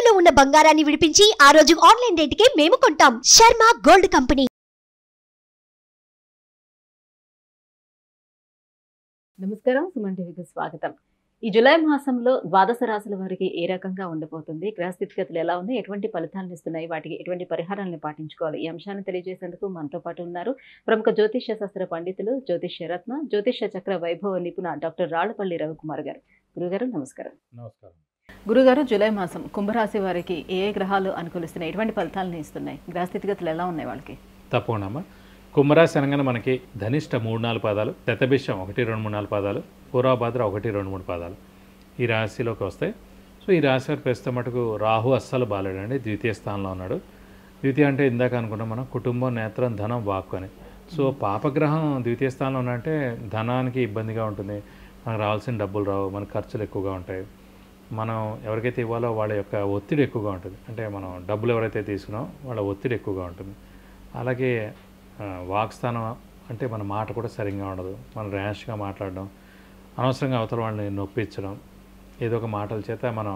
తాకట్టులో ఉన్న బంగారాన్ని విడిపించి ఆ రోజు ఆన్లైన్ రేటుకే మేము కొంటాం. Sharma gold company. నమస్కారం, సుమన్ టీవీకి స్వాగతం. ఈ జూలై మాసంలో ద్వాదశ రాశుల వారికి ఏ రకంగా ఉండబోతుంది, గ్రహ స్థితిగతులు ఎలా ఉన్నాయి, ఎటువంటి ఫలితాలను ఇస్తున్నాయి, వాటికి ఎటువంటి పరిహారాలను పాటించుకోవాలి, ఈ అంశాన్ని తెలియజేసేందుకు మనతో పాటు ఉన్నారు ప్రముఖ జ్యోతిష్య శాస్త్ర పండితులు, జ్యోతిష్య రత్న, జ్యోతిష్య చక్ర వైభవ నిపుణ డాక్టర్ రాళ్లపల్లి రవికుమార్ గారు. గురుగారు నమస్కారం. నమస్కారం. గురుగారు, జూలై మాసం కుంభరాశి వారికి ఏ గ్రహాలు అనుకూలిస్తున్నాయి, ఎటువంటి ఫలితాలను ఇస్తున్నాయి, గ్రహ స్థితిగతులు ఎలా ఉన్నాయి వాళ్ళకి? తప్పకుండా. కుంభరాశి అనగానే మనకి ధనిష్ట 3-4 పాదాలు, శతభిషం 1-2-3-4 పాదాలు, పూర్వభాద్ర 1-2-3 పాదాలు ఈ రాశిలోకి వస్తాయి. సో ఈ రాశి వారి ప్రస్తుతం మటుకు రాహు అస్సలు బాలేడండి, ద్వితీయ స్థానంలో ఉన్నాడు. ద్వితీయ అంటే ఇందాక అనుకున్నాం మనం కుటుంబం, నేత్రం, ధనం, వాక్కు అని. సో పాపగ్రహం ద్వితీయ స్థానంలో ఉన్నంటే ధనానికి ఇబ్బందిగా ఉంటుంది, మనకు రావాల్సిన డబ్బులు రావు, మన ఖర్చులు ఎక్కువగా ఉంటాయి, మనం ఎవరికైతే ఇవ్వాలో వాళ్ళ యొక్క ఒత్తిడి ఎక్కువగా ఉంటుంది, అంటే మనం డబ్బులు ఎవరైతే తీసుకున్నామో వాళ్ళ ఒత్తిడి ఎక్కువగా ఉంటుంది. అలాగే వాక్స్థానం అంటే మన మాట కూడా సరిగ్గా ఉండదు, మనం ర్యాష్గా మాట్లాడడం, అనవసరంగా అవతల వాళ్ళని నొప్పించడం, ఏదో ఒక మాటల చేత మనం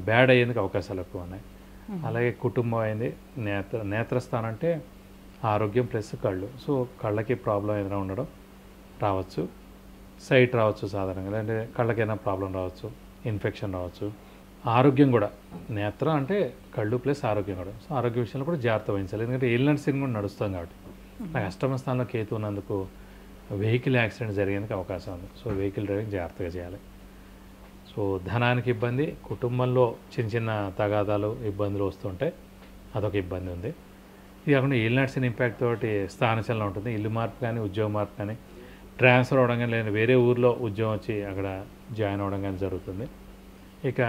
బ్యాడ్ అయ్యేందుకు అవకాశాలు ఎక్కువ ఉన్నాయి. అలాగే కుటుంబం అయింది. నేత్రస్థానం అంటే ఆరోగ్యం ప్లస్ కళ్ళు. సో కళ్ళకి ప్రాబ్లం ఏదైనా ఉండడం రావచ్చు, సైట్ రావచ్చు సాధారణంగా, అంటే కళ్ళకైనా ప్రాబ్లం రావచ్చు, ఇన్ఫెక్షన్ రావచ్చు. ఆరోగ్యం కూడా నేత్రం అంటే కళ్ళు ప్లస్ ఆరోగ్యం కూడా. సో ఆరోగ్య విషయంలో కూడా జాగ్రత్త వహించాలి, ఎందుకంటే ఏలినాటి శని కూడా నడుస్తాం కాబట్టి. నాకు అష్టమ స్థానంలో కేతు ఉన్నందుకు వెహికల్ యాక్సిడెంట్ జరిగేందుకు అవకాశం ఉంది. సో వెహికల్ డ్రైవింగ్ జాగ్రత్తగా చేయాలి. సో ధనానికి ఇబ్బంది, కుటుంబంలో చిన్న చిన్న తగాదాలు, ఇబ్బందులు వస్తుంటాయి, అదొక ఇబ్బంది ఉంది. ఇది కాకుండా ఏలినాటి శని ఇంపాక్ట్ తోటి స్థానచలనం ఉంటుంది. ఇల్లు మార్పు కానీ, ఉద్యోగ మార్పు కానీ, ట్రాన్స్ఫర్ అవ్వడం కానీ, లేదా వేరే ఊర్లో ఉద్యోగం వచ్చి అక్కడ జాయిన్ అవ్వడం కానీ జరుగుతుంది. ఇక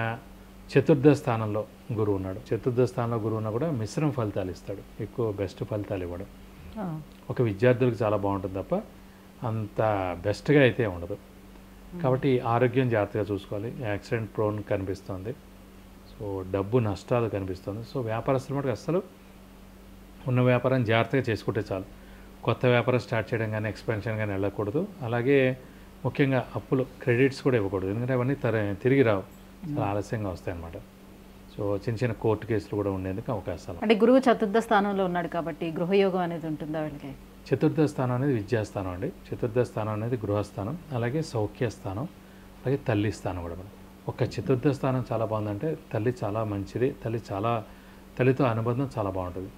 చతుర్థ స్థానంలో గురువు ఉన్నాడు. చతుర్థ స్థానంలో గురువు ఉన్నా కూడా మిశ్రమ ఫలితాలు ఇస్తాడు, ఎక్కువ బెస్ట్ ఫలితాలు ఇవ్వడం. ఒక విద్యార్థులకు చాలా బాగుంటుంది తప్ప అంత బెస్ట్గా అయితే ఉండదు. కాబట్టి ఆరోగ్యం జాగ్రత్తగా చూసుకోవాలి. యాక్సిడెంట్ ప్రోన్ కనిపిస్తుంది. సో డబ్బు నష్టాలు కనిపిస్తుంది. సో వ్యాపారస్తుల మటుకు అస్సలు ఉన్న వ్యాపారం జాగ్రత్తగా చేసుకుంటే చాలు. కొత్త వ్యాపారం స్టార్ట్ చేయడం కానీ, ఎక్స్పెన్షన్ కానీ వెళ్ళకూడదు. అలాగే ముఖ్యంగా అప్పులు, క్రెడిట్స్ కూడా ఇవ్వకూడదు, ఎందుకంటే అవన్నీ తిరిగి రావు, చాలా ఆలస్యంగా వస్తాయి అన్నమాట. సో చిన్న చిన్న కోర్టు కేసులు కూడా ఉండేందుకు అవకాశాలు. అంటే గురువు చతుర్థ స్థానంలో ఉన్నాడు కాబట్టి గృహయోగం అనేది ఉంటుందా వీళ్ళకి? చతుర్థ స్థానం అనేది విద్యాస్థానం అండి. చతుర్థ స్థానం అనేది గృహస్థానం, అలాగే సౌఖ్య స్థానం, అలాగే తల్లి స్థానం కూడా. ఒక చతుర్థ స్థానం చాలా బాగుందంటే తల్లి చాలా మంచిది, తల్లితో అనుబంధం చాలా బాగుంటుంది,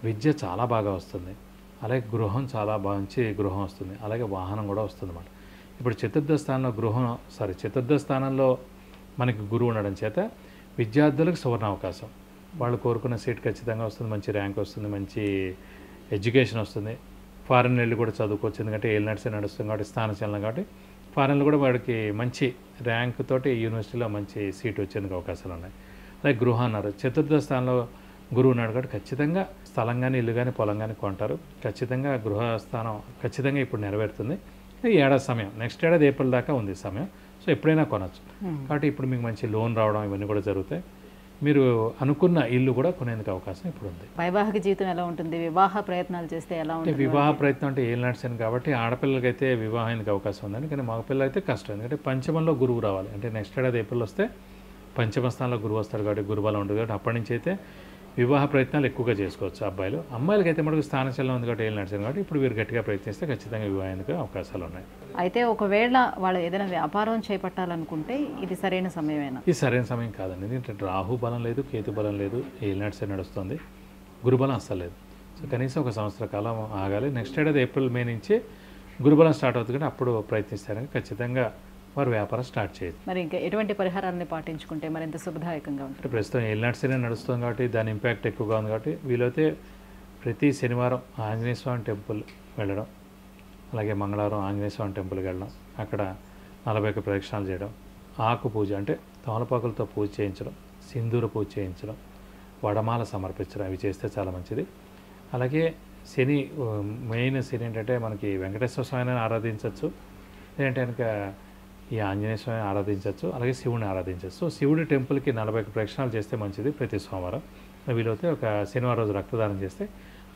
విద్య చాలా బాగా వస్తుంది, అలాగే గృహం చాలా మంచి గృహం వస్తుంది, అలాగే వాహనం కూడా వస్తుంది అన్నమాట. ఇప్పుడు చతుర్థ స్థానంలో మనకి గురువు ఉండడం చేత విద్యార్థులకు సువర్ణ అవకాశం, వాళ్ళు కోరుకున్న సీట్ ఖచ్చితంగా వస్తుంది, మంచి ర్యాంక్ వస్తుంది, మంచి ఎడ్యుకేషన్ వస్తుంది, ఫారెన్ వెళ్ళి కూడా చదువుకోవచ్చు, ఎందుకంటే ఏలినాటి శని నడుస్తుంది కాబట్టి, స్థానచలనం కాబట్టి ఫారెన్లో కూడా వాడికి మంచి ర్యాంక్ తోటి యూనివర్సిటీలో మంచి సీట్ వచ్చేందుకు అవకాశాలు ఉన్నాయి. అలాగే గృహం అన్నారు, చతుర్థ స్థానంలో గురువు ఉన్నాడు కాబట్టి ఖచ్చితంగా స్థలం కానీ, ఇల్లు కానీ, పొలం కానీ కొంటారు. ఖచ్చితంగా గృహస్థానం ఖచ్చితంగా ఇప్పుడు నెరవేరుతుంది. ఈ ఏడాది సమయం, నెక్స్ట్ ఏడాది ఏప్రిల్ దాకా ఉంది సమయం. సో ఎప్పుడైనా కొనవచ్చు. కాబట్టి ఇప్పుడు మీకు మంచి లోన్ రావడం ఇవన్నీ కూడా జరుగుతాయి. మీరు అనుకున్న ఇల్లు కూడా కొనేందుకు అవకాశం ఇప్పుడు ఉంది. వైవాహిక జీవితం ఎలా ఉంటుంది, వివాహ ప్రయత్నాలు చేస్తే ఎలా ఉంటుంది? వివాహ ప్రయత్నం అంటే ఏలినాటి శని కాబట్టి ఆడపిల్లలకైతే వివాహానికి అవకాశం ఉందని, కానీ మగపిల్లలు అయితే కష్టం, ఎందుకంటే పంచమంలో గురువు రావాలి. అంటే నెక్స్ట్ ఏడాది ఏప్రిల్ వస్తే పంచమ స్థానంలో గురువు వస్తాడు కాబట్టి, గురుబలం ఉంటుంది కాబట్టి అప్పటి నుంచి అయితే వివాహ ప్రయత్నాలు ఎక్కువగా చేసుకోవచ్చు అబ్బాయిలు. అమ్మాయిలకి అయితే మనకు స్థానచలనం ఉంది కాబట్టి ఏలినాటి శని కాబట్టి ఇప్పుడు వీరు గట్టిగా ప్రయత్నిస్తే ఖచ్చితంగా వివాహానికి అవకాశాలు ఉన్నాయి. అయితే ఒకవేళ వాళ్ళు ఏదైనా వ్యాపారం చేపట్టాలనుకుంటే ఇది సరైన సమయమేనా? ఇది సరైన సమయం కాదండి, ఎందుకంటే రాహు బలం లేదు, కేతు బలం లేదు, ఏలినాటి శని నడుస్తుంది, గురుబలం అస్సలు లేదు. సో కనీసం 1 సంవత్సర కాలం ఆగాలి. నెక్స్ట్ ఏడాది ఏప్రిల్ మే నుంచి గురుబలం స్టార్ట్ అవుతుంది కానీ అప్పుడు ప్రయత్నిస్తారని ఖచ్చితంగా వారు వ్యాపారం స్టార్ట్ చేయదు. మరి ఇంకా ఎటువంటి పరిహారాన్ని పాటించుకుంటే మరింత శుభదాయకంగా ఉంటుంది? ప్రస్తుతం ఏలినాటి శని నడుస్తుంది కాబట్టి దాని ఇంపాక్ట్ ఎక్కువగా ఉంది కాబట్టి వీలైతే ప్రతి శనివారం ఆంజనేయ స్వామి టెంపుల్ వెళ్ళడం, అలాగే మంగళవారం ఆంజనేయ స్వామి టెంపుల్కి వెళ్ళడం, అక్కడ 41 ప్రదక్షిణాలు చేయడం, ఆకు పూజ అంటే తమలపాకులతో పూజ చేయించడం, సింధూర పూజ చేయించడం, వడమాల సమర్పించడం, అవి చేస్తే చాలా మంచిది. అలాగే శని మెయిన్ శని ఏంటంటే మనకి వెంకటేశ్వర స్వామిని ఆరాధించవచ్చు, లేదంటే కనుక ఈ ఆంజనేయ స్వామిని ఆరాధించవచ్చు, అలాగే శివుని ఆరాధించవచ్చు. సో శివుడి టెంపుల్కి 41 ప్రదక్షిణాలు చేస్తే మంచిది ప్రతి సోమవారం. వీలైతే ఒక శనివారం రోజు రక్తదానం చేస్తే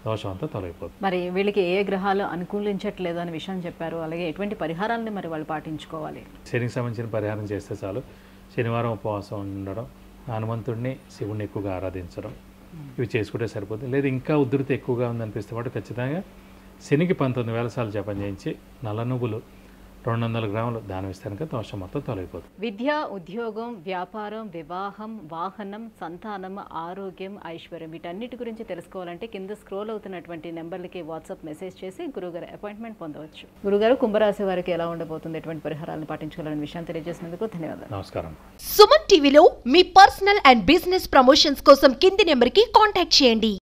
దోషం అంతా తొలగిపోతుంది. మరి వీళ్ళకి ఏ గ్రహాలు అనుకూలించట్లేదు అనే విషయం చెప్పారు, అలాగే ఎటువంటి పరిహారాలని మరి వాళ్ళు పాటించుకోవాలి? శనికి సంబంధించిన పరిహారం చేస్తే చాలు. శనివారం ఉపవాసం ఉండడం, హనుమంతుడిని శివుడిని ఎక్కువగా ఆరాధించడం ఇవి చేసుకుంటే సరిపోతుంది. లేదు ఇంకా ఉధృతి ఎక్కువగా ఉందనిపిస్తే వాడు ఖచ్చితంగా శనికి 19,000 సార్లు జపం చేయించి నల్ల నువ్వులు 200 గ్రాములు దానం ఇస్తే కనుక దోషం మొత్తం తొలగిపోతుంది. విద్య, ఉద్యోగం, వ్యాపారం, వివాహం, వాహనం, సంతానం, ఆరోగ్యం, ఐశ్వర్యం వీటన్నిటి గురించి తెలుసుకోవాలంటే కింద స్క్రోల్ అవుతున్నటువంటి నెంబర్లకి వాట్సాప్ మెసేజ్ చేసి గురుగారు అపాయింట్మెంట్ పొందవచ్చు. గురుగారు, కుంభరాశి వారికి ఎలా ఉండబోతుంది, ఎటువంటి పరిహారాలను పాటించుకోవాలనే విషయాన్ని తెలియజేసినందుకు ధన్యవాదాలు. నమస్కారం. సుమన్ టీవీలో మీ పర్సనల్ అండ్ బిజినెస్ ప్రమోషన్స్ కోసం కింది నెంబర్కి కాంటాక్ట్ చేయండి.